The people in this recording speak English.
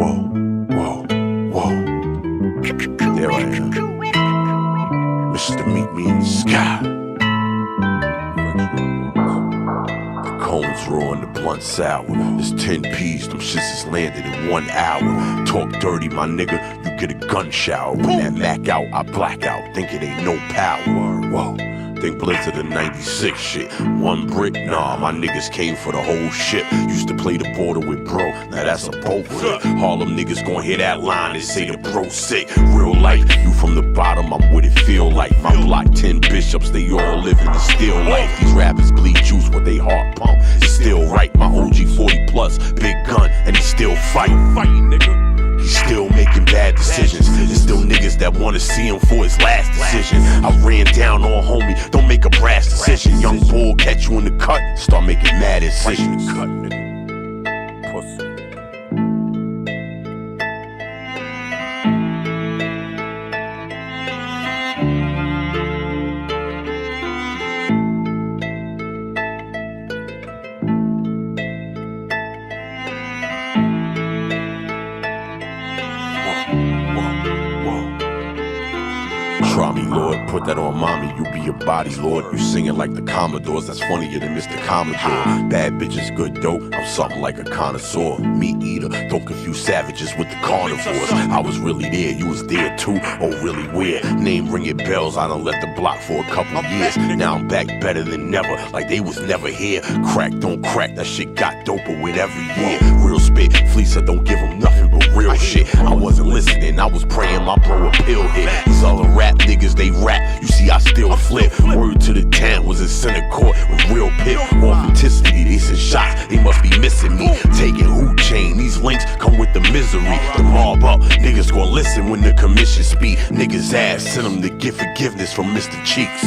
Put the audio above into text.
whoa, whoa, whoa. There I am, Mr. Meet Me in the Sky. The cones raw and the blunt sour. There's 10 P's, them shits is landed in 1 hour. Talk dirty, my nigga, you get a gun shower. When that Mac out, I black out, think it ain't no power. Whoa. Think Blizzard of 96 shit. 1 brick, nah, my niggas came for the whole ship. Used to play the border with bro, now that's a boat flip. Harlem niggas gon' hear that line and say the bro sick. Real life, you from the bottom, I'm what it feel like. My block 10 bishops, they all living the still life. These rappers bleed juice with they heart pump. It's still right, my OG 40 plus, big gun, and he still fighting, nigga. He's still making bad decisions. There's still niggas that wanna see him for his last decision. I ran down on homie, don't make a brash decision. Young bull catch you in the cut, start making mad decisions. Pussy. Try me, Lord, put that on mommy, you be your body, Lord. You singing like the Commodores, that's funnier than Mr. Commodore. Bad bitches, good dope, I'm something like a connoisseur. Meat eater, don't confuse savages with the carnivores. I was really there, you was there too, oh really weird. Name ringing bells, I done left the block for a couple years. Now I'm back better than never, like they was never here. Crack don't crack, that shit got doper with every year. Real spit, Fleecer don't give them nothing but real shit. I wasn't listening, I was praying my bro a pill hit. These other rap niggas, they rap, you see I still flip. Word to the town was in center court with real pit. Authenticity, they said shots, they must be missing me. Taking hoot chain, these links come with the misery. The mob up, niggas gon' listen when the commission speak. Niggas ass, send them to get forgiveness from Mr. Cheeks.